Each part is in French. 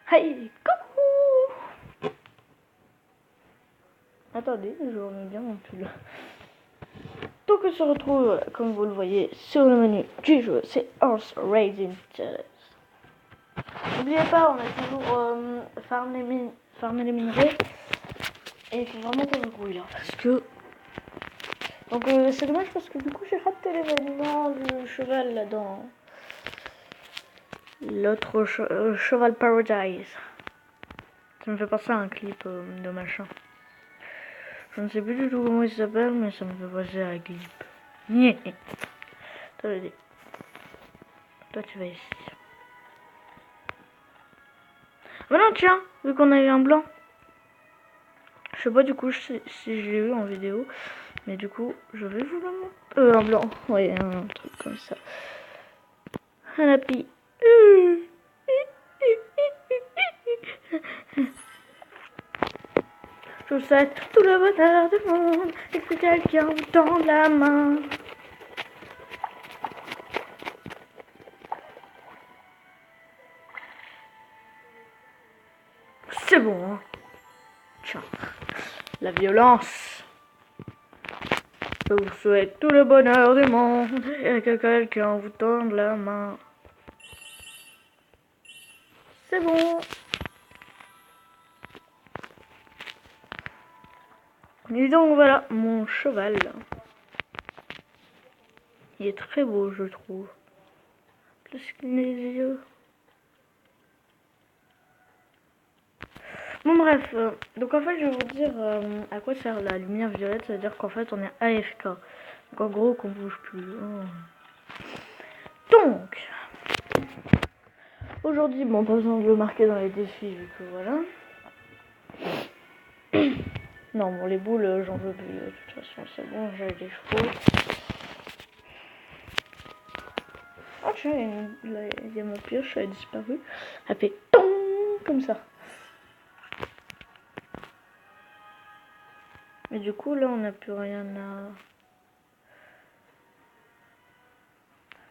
Hey, coucou. Attendez, je remets bien mon pull. Donc on se retrouve, comme vous le voyez, sur le menu du jeu, c'est Horse Racing Challenge. N'oubliez pas, on a toujours farmé les minerais. Et il faut vraiment qu'on se grouille là, parce que... Donc c'est dommage parce que du coup j'ai raté l'événement du cheval là dans... L'autre cheval Paradise. Ça me fait penser à un clip de machin. Je ne sais plus du tout comment il s'appelle, mais ça me fait penser à un clip. Attendez. Toi tu vas ici. Oh non tiens, vu qu'on a eu un blanc. Je sais pas du coup si je l'ai eu en vidéo. Mais du coup, je vais vous le montrer. Un blanc. Ouais, un truc comme ça. Un appli. Je vous souhaite tout le bonheur du monde et que quelqu'un vous tende la main. C'est bon, hein. Tiens, la violence. Je vous souhaite tout le bonheur du monde et que quelqu'un vous tende la main. C'est bon. Et donc voilà, mon cheval. Il est très beau, je trouve. Plus que les yeux. Bon bref, donc en fait je vais vous dire à quoi sert la lumière violette, c'est-à-dire qu'en fait on est AFK. Donc en gros qu'on bouge plus. Donc, aujourd'hui, bon pas besoin de le marquer dans les défis vu que voilà. Non bon les boules j'en veux plus, de toute façon c'est bon, j'ai des chevaux. Oh tiens, il y a ma pioche, elle a disparu. Elle fait TONG comme ça. Mais du coup là on n'a plus rien à...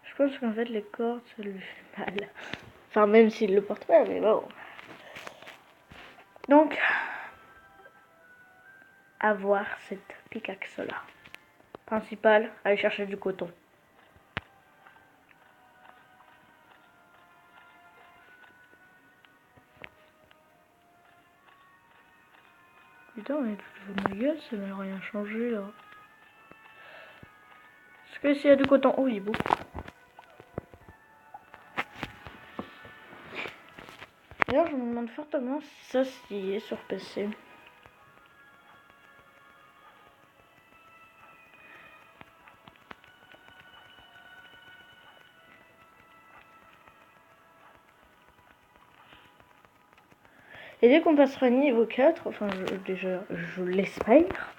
Je pense qu'en fait les cordes ça lui fait mal. Enfin même s'il le porte pas, mais bon. Donc, avoir cette pickaxe là. Principal, aller chercher du coton. Putain mais toute ma gueule, ça n'a rien changé là. Est-ce que s'il y a du coton? Oh il est beau. D'ailleurs je me demande fortement si ça s'y est sur PC. Et dès qu'on passera niveau 4, enfin déjà je l'espère.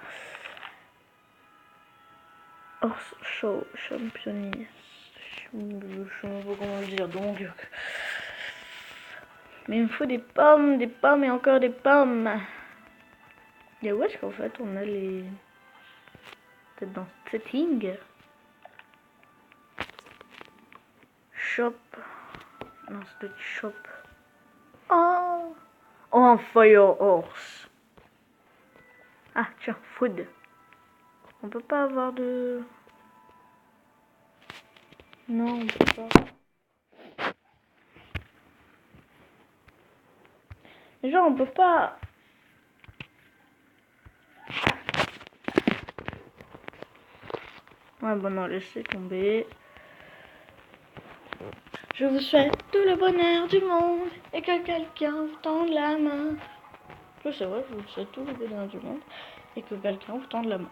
Horse Show Championnis. Je ne sais pas comment le dire donc. Mais il me faut des pommes et encore des pommes. Et où est-ce qu'en fait on a les... Peut-être dans setting. Shop. Non, c'est peut-être shop. Oh, oh un fire horse. Ah tiens, food. On peut pas avoir de... Non, on peut pas. Genre on peut pas... Ouais bon non, laissez tomber. Je vous souhaite tout le bonheur du monde et que quelqu'un vous tende la main. Je sais, ouais, je vous souhaite tout le bonheur du monde et que quelqu'un vous tende la main.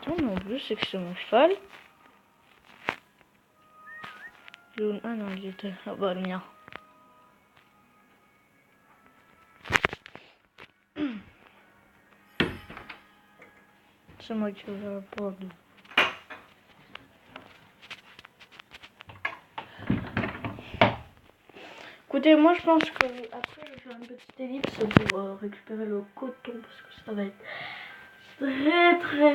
Putain, mais en plus, c'est que c'est mon cheval. Ah non, il était... Ah bah, le mien. C'est moi qui vais la porte. Écoutez, moi je pense que après je vais faire une petite ellipse pour récupérer le coton parce que ça va être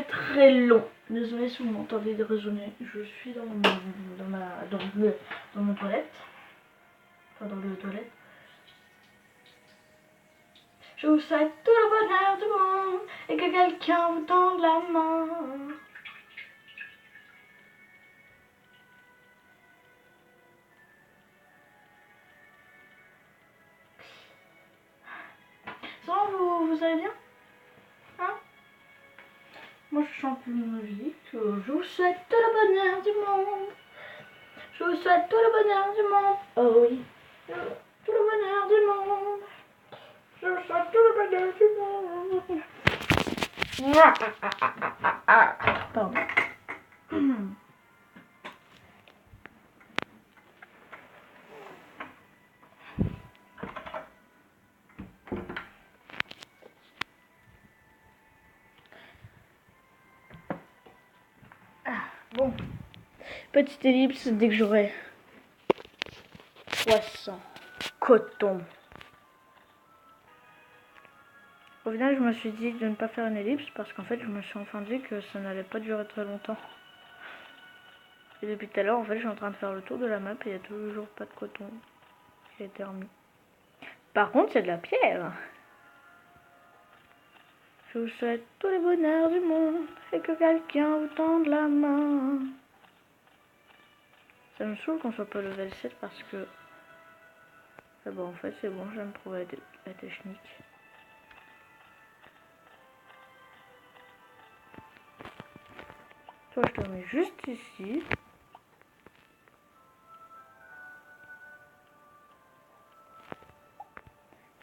très long. Désolé si vous m'entendez résonner. Je suis dans dans mon toilette. Enfin, dans le toilette. Je vous souhaite tout le bonheur du monde et que quelqu'un vous tende la main. Sinon, vous allez bien? Hein? Moi, je chante une musique. Je vous souhaite tout le bonheur du monde. Je vous souhaite tout le bonheur du monde. Oh oui. Tout le bonheur du monde. Je vous souhaite tout le bonheur du monde. Pardon. Bon. Petite ellipse dès que j'aurai poisson, coton. Au final, je me suis dit de ne pas faire une ellipse parce qu'en fait, je me suis enfin dit que ça n'allait pas durer très longtemps. Et depuis tout à l'heure, en fait, je suis en train de faire le tour de la map et il n'y a toujours pas de coton qui a été remis. Par contre, c'est de la pierre. Je vous souhaite tout le bonheur du monde et que quelqu'un vous tende la main. Ça me saoule qu'on soit pas level 7 parce que... Ah bon, en fait, c'est bon, je viens de trouver la technique. Toi, je te mets juste ici.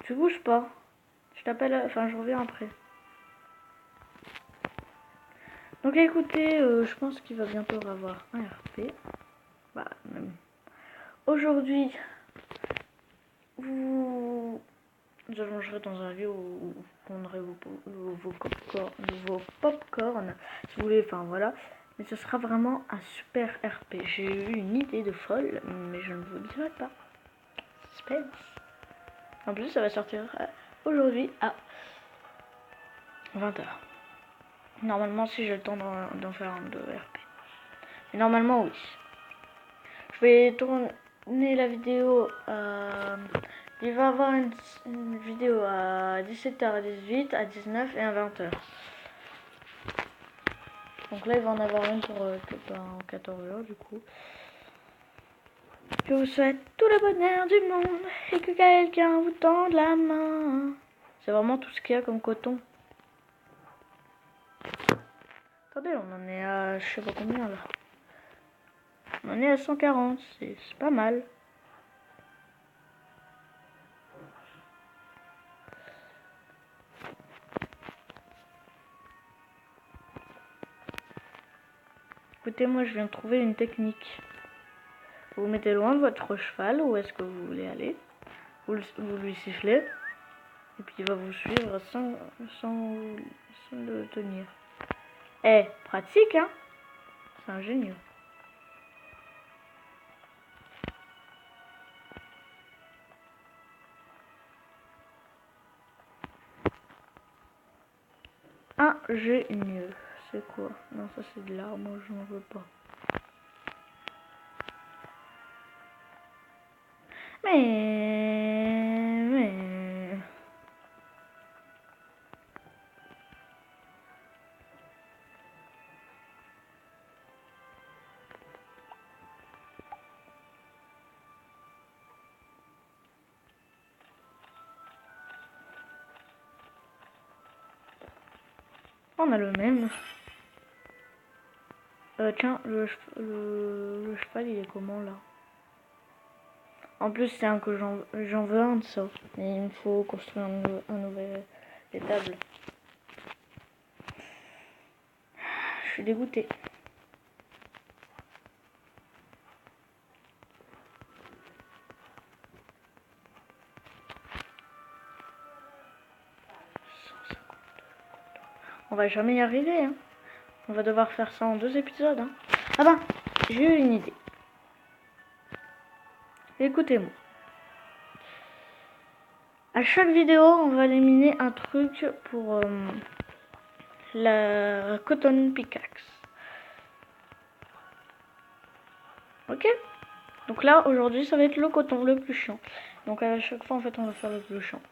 Tu bouges pas. Je t'appelle, enfin, je reviens après. Donc écoutez, je pense qu'il va bientôt avoir un RP. Bah, même. Aujourd'hui, je mangerai dans un lieu où vous prendrez vos popcorn, si vous voulez, enfin voilà. Mais ce sera vraiment un super RP. J'ai eu une idée de folle, mais je ne vous le dirai pas. Suspense. En plus, ça va sortir aujourd'hui à 20h. Normalement, si j'ai le temps d'en faire un de RP. Mais normalement, oui. Je vais tourner la vidéo. Il va y avoir une vidéo à 17h18, à 19h et à 20h. Donc là, il va en avoir une pour 14h du coup. Je vous souhaite tout le bonheur du monde et que quelqu'un vous tende la main. C'est vraiment tout ce qu'il y a comme coton. Attendez, on en est à je sais pas combien là. On en est à 140, c'est pas mal. Écoutez, moi je viens de trouver une technique. Vous vous mettez loin de votre cheval, où est-ce que vous voulez aller. Vous lui sifflez. Et puis il va vous suivre sans le tenir. Eh, pratique hein. C'est ingénieux. Ingénieux. C'est quoi? Non, ça c'est de l'arbre, moi je n'en veux pas. Mais... On a le même. Tiens, le cheval il est comment là? En plus c'est un que j'en veux un de ça. Mais il me faut construire un nouvel étable. Je suis dégoûtée. On va jamais y arriver hein. On va devoir faire ça en 2 épisodes hein. Ah ben, j'ai eu une idée. Écoutez-moi. À chaque vidéo, on va éliminer un truc pour la cotton pickaxe. Ok? Donc là, aujourd'hui, ça va être le coton le plus chiant. Donc à chaque fois, en fait, on va faire le plus chiant.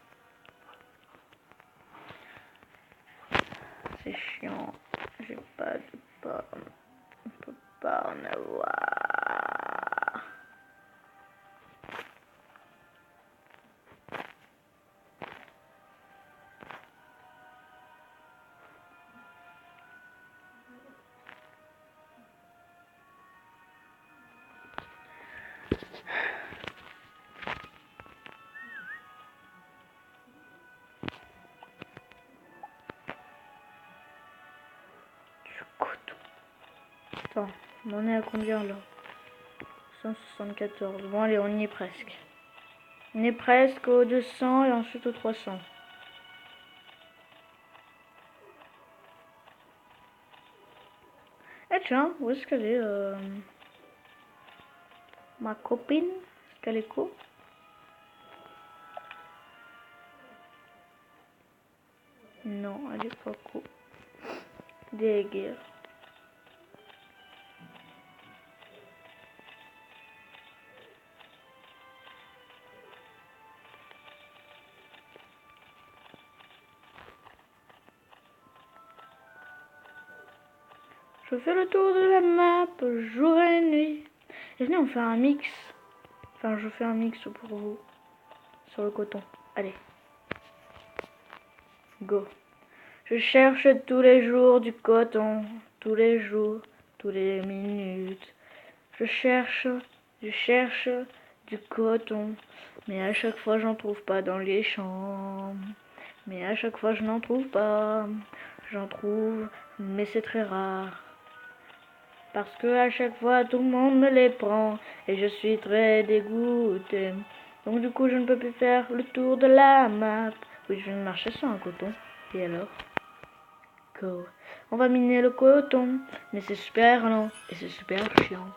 C'est chiant. J'ai pas de pomme. On peut pas en avoir. Attends, on en est à combien là? 174. Bon allez, on y est presque. On est presque au 200 et ensuite au 300. Eh tiens, où est-ce qu'elle est ma copine? Est-ce qu'elle est cool? Non, elle est pas cool. Dégueu. Je fais le tour de la map, jour et nuit. Et venez, on fait un mix. Enfin, je fais un mix pour vous. Sur le coton. Allez. Go. Je cherche tous les jours du coton. Tous les jours, toutes les minutes. Je cherche du coton. Mais à chaque fois, j'en trouve pas dans les champs. Mais à chaque fois, je n'en trouve pas. J'en trouve, mais c'est très rare. Parce que à chaque fois tout le monde me les prend et je suis très dégoûtée. Donc du coup je ne peux plus faire le tour de la map. Oui, je viens de marcher sur un coton. Et alors? Go. On va miner le coton, mais c'est super lent et c'est super chiant.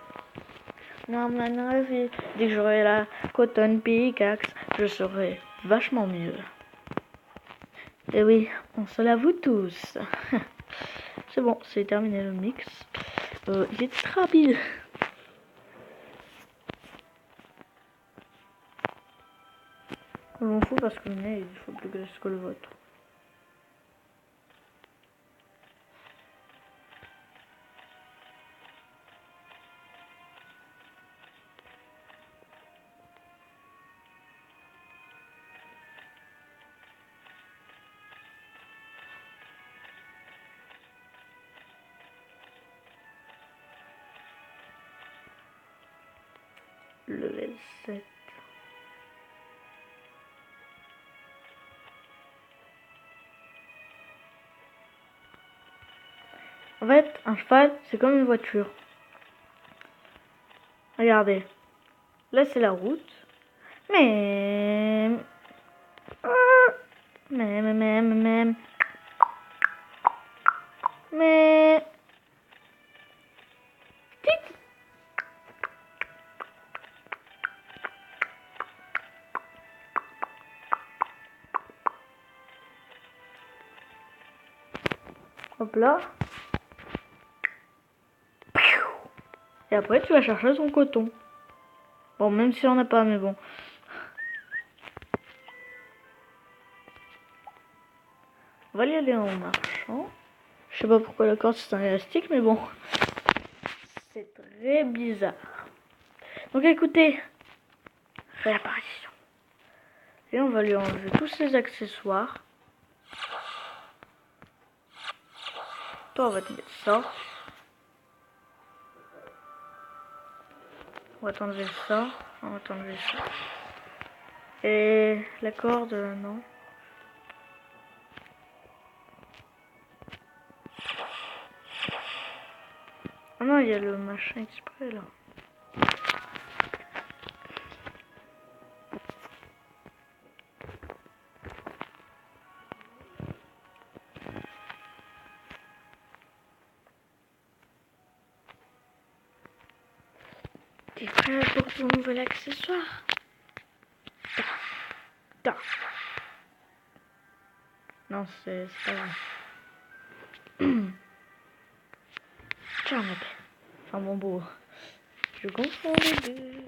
Non, maintenant, dès que j'aurai la coton pickaxe, je serai vachement mieux. Et oui, on se l'avoue tous. C'est bon, c'est terminé le mix. Il est très rapide. Je m'en fous parce que le mien il faut plus graisse que le vôtre. Level 7. En fait, un cheval, c'est comme une voiture. Regardez. Là, c'est la route. Mais... Mais... Tic. Hop là. Et après, tu vas chercher son coton. Bon, même si on n'a pas, mais bon. On va y aller en marchant. Je sais pas pourquoi la corde c'est un élastique, mais bon. C'est très bizarre. Donc écoutez, réapparition. Et on va lui enlever tous ses accessoires. Toi, on va te mettre ça. On va t'enlever ça. On va t'enlever ça. Et la corde, non. Ah non, il y a le machin exprès là. T'es prêt pour ton nouvel accessoire? Da. Non, c'est pas vrai. Tiens, on appelle. Enfin bon, beau. Je confonds les deux.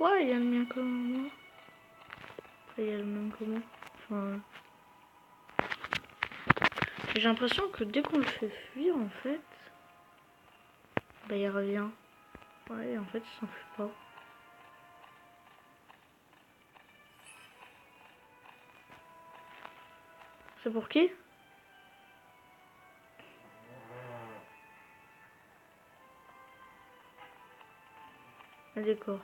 pourquoi il y a le mien comme moi? Après, il y a le même que moi. Enfin, j'ai l'impression que dès qu'on le fait fuir, en fait, bah il revient. Ouais, en fait, il s'en fout pas. C'est pour qui? Ah, d'accord.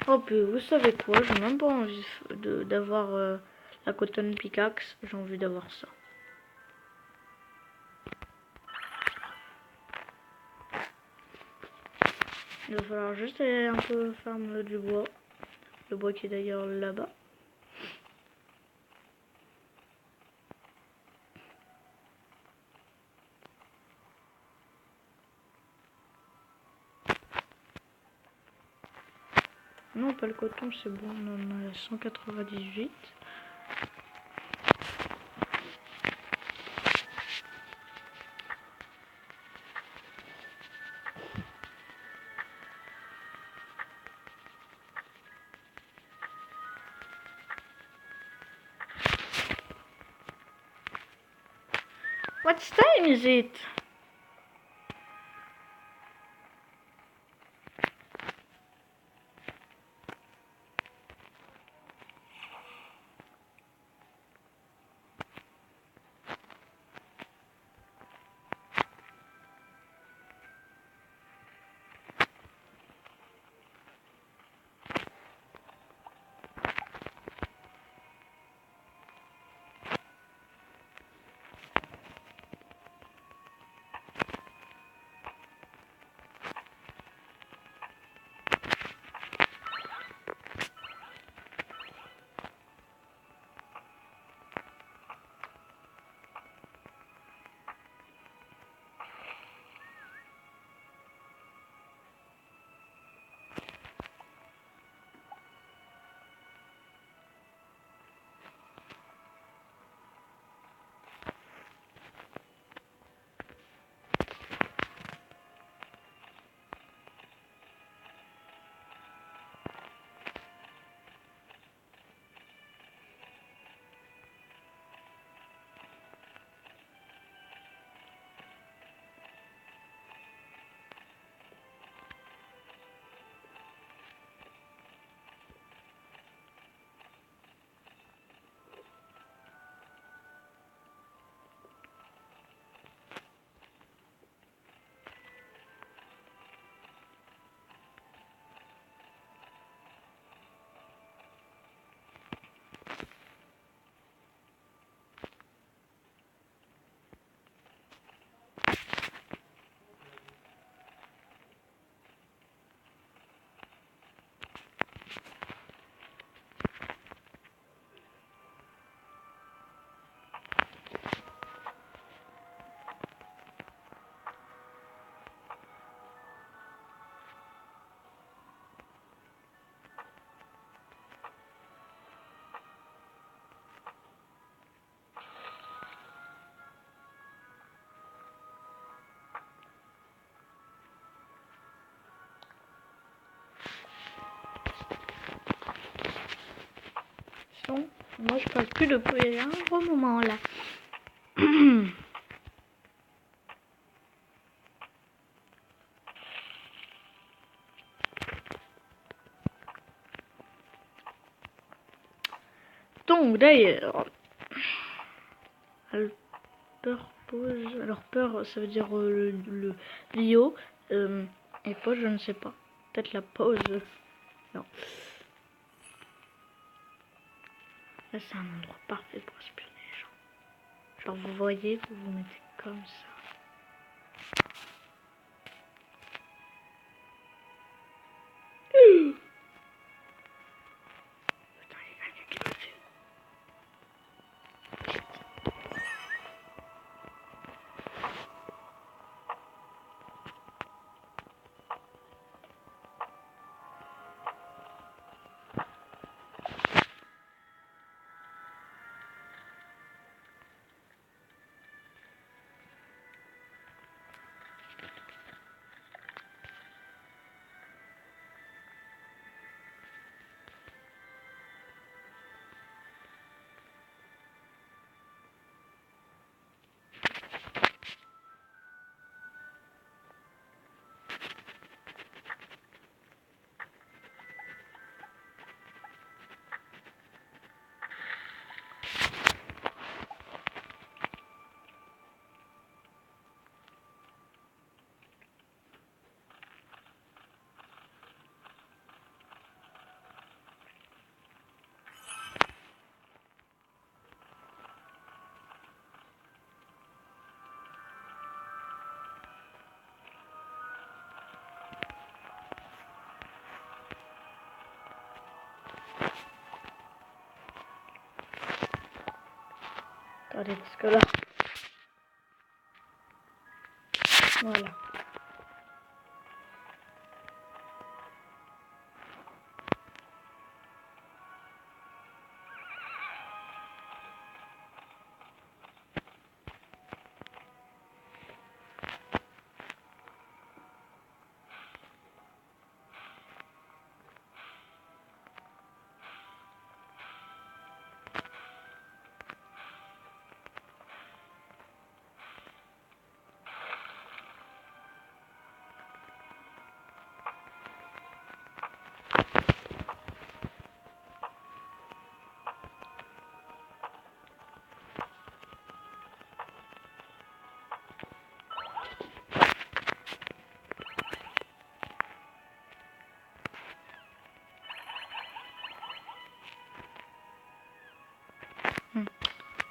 Oh, puis vous savez quoi? J'ai même pas envie d'avoir la cotton pickaxe. J'ai envie d'avoir ça. Il va falloir juste aller un peu farmer du bois. Le bois qui est d'ailleurs là-bas. Non, pas le coton, c'est bon, on en a 198. What time is it? Sinon, moi je parle plus depuis un gros moment là. Donc d'ailleurs, peur pause. Alors peur, ça veut dire le Lio. Et pause, je ne sais pas. Peut-être la pause. Non. Là, c'est un endroit parfait pour espionner les gens. Genre, vous voyez, vous vous mettez comme ça. Putain, il y a quelqu'un qui m'a vu. Attendez, parce que là... Voilà.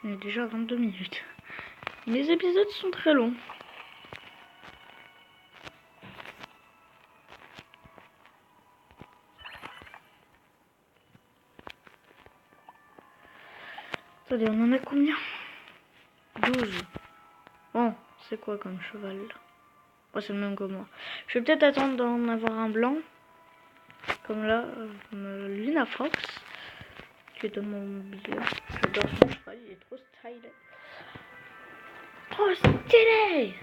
On est déjà à 22 minutes. Les épisodes sont très longs. Attendez, on en a combien? 12. Bon, c'est quoi comme cheval là? Oh, c'est le même que moi. Je vais peut-être attendre d'en avoir un blanc. Comme là, Luna Fox. Qui est dans mon milieu. J'adore son cheval, il est trop stylé. Trop stylé!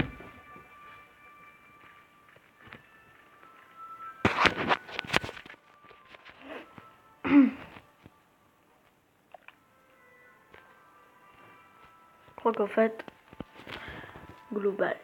Je crois qu'en fait, global.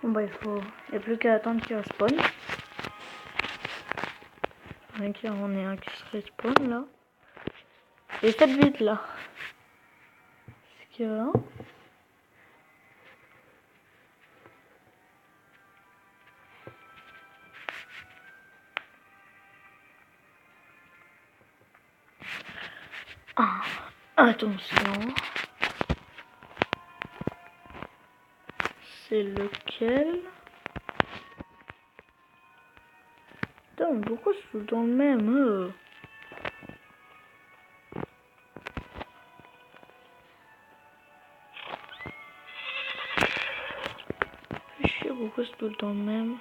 Bon bah il n'y a plus qu'à attendre qu'il respawn. Il en est un qui se respawn là. Et 7 vite là. Est-ce qu'il y a un? Ah, attention. C'est lequel? Putain, pourquoi c'est tout dans le même Je sais pourquoi c'est tout le temps le même.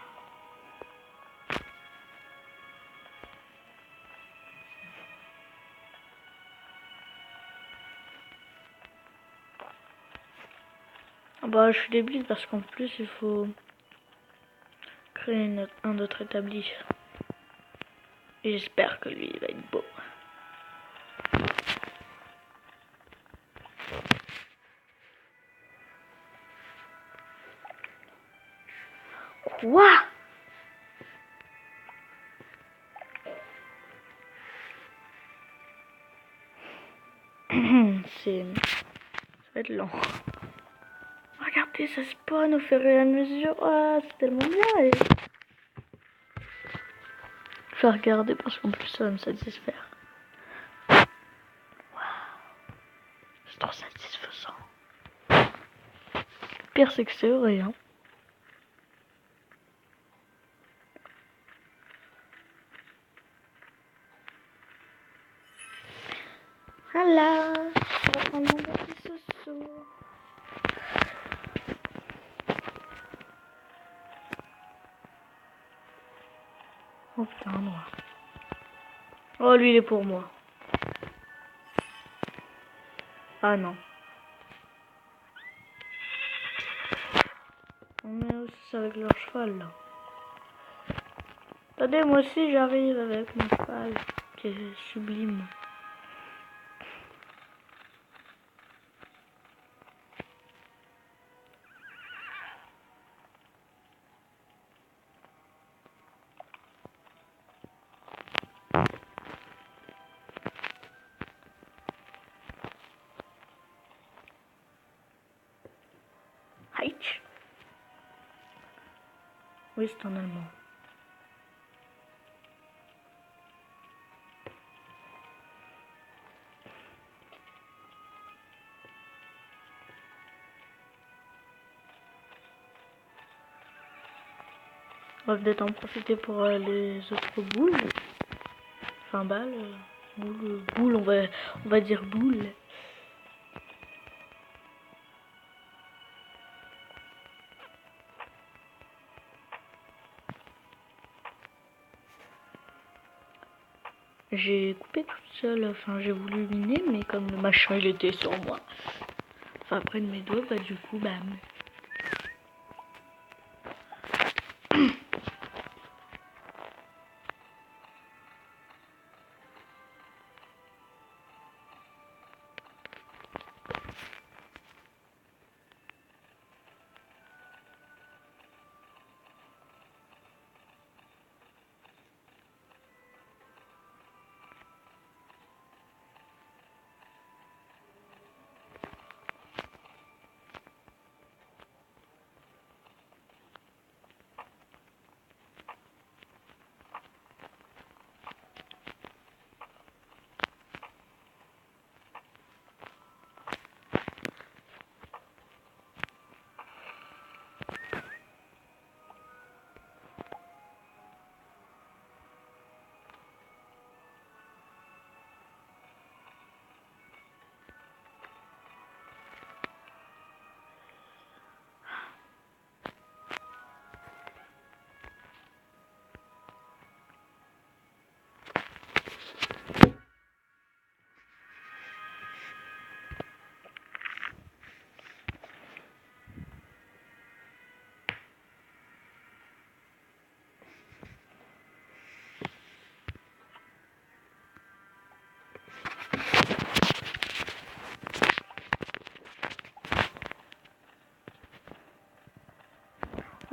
Ah bah je suis débile parce qu'en plus il faut créer un autre établi. Et j'espère que lui il va être beau. Quoi? Ça va être lent. Regardez, ça spawn au fur et à mesure. Ah, c'est tellement bien. Et... je vais regarder parce qu'en plus ça va me satisfaire. Waouh. C'est trop satisfaisant. Le pire c'est que c'est vrai, hein. Voilà. On va prendre mon petit soso. Oh putain, moi. Oh, lui il est pour moi. Ah non. On est aussi avec leur cheval là. Attendez, moi aussi j'arrive avec mon cheval qui est sublime. Oui, c'est en allemand. On va peut-être en profiter pour les autres boules. Enfin, balles. Boules, on va dire boules. J'ai coupé toute seule, enfin j'ai voulu miner, mais comme le machin il était sur moi, enfin près de mes doigts, bah du coup, bam.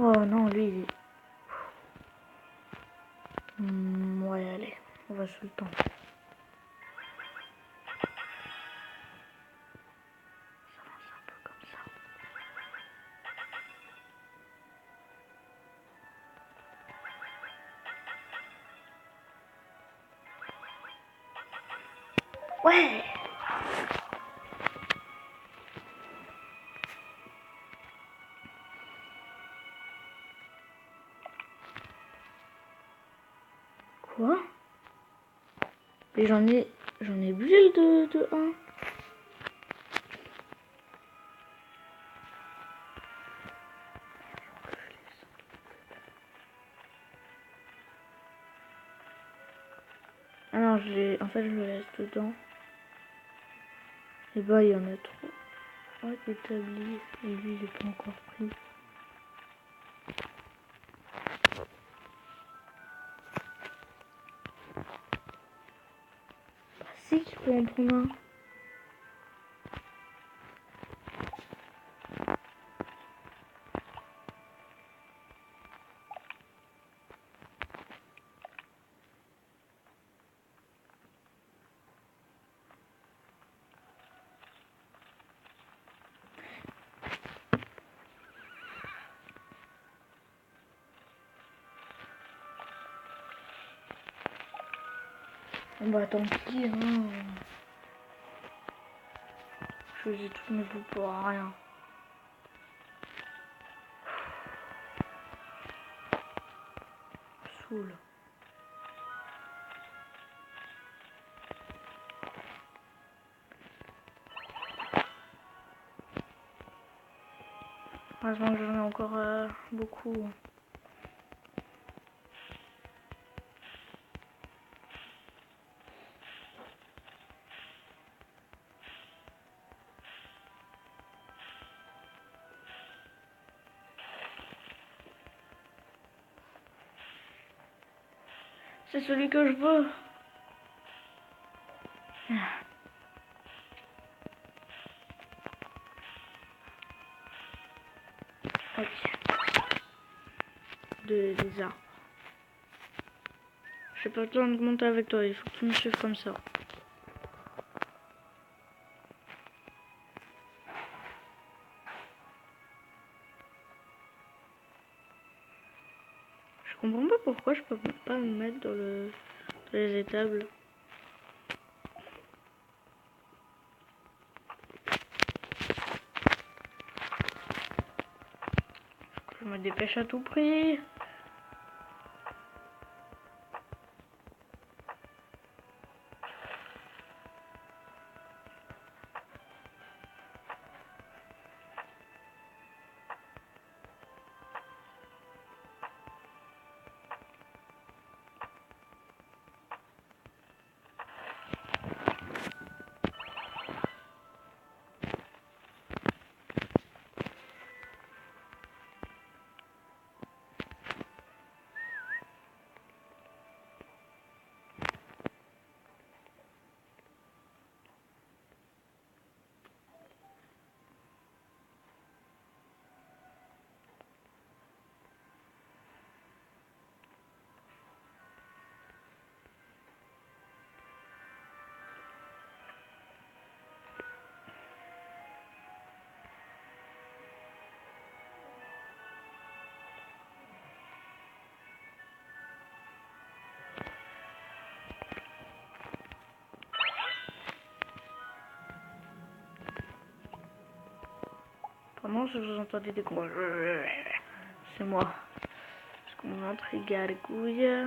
Oh non, lui. Ouais, allez, on va sous le temps. Ça avance un peu comme ça. Ouais. Quoi? Mais j'en ai bu de 1. Ah non, en fait, je le laisse dedans. Et bah, il y en a trop. Ouais, établi. Et lui, il est pas encore pris. Bah, si, je peux en prendre un. Bah, tant pis, hein. Je faisais toutes mes boules pour rien. Saoule. Heureusement que j'en ai encore beaucoup. C'est celui que je veux. Ok. Des arbres. J'ai pas le temps de monter avec toi, il faut que tu me suives comme ça. comprends pas pourquoi je peux pas me mettre dans les étables. Je me dépêche à tout prix. Vraiment, si vous entendez des gros... C'est moi. Parce que mon ventre est gargouille.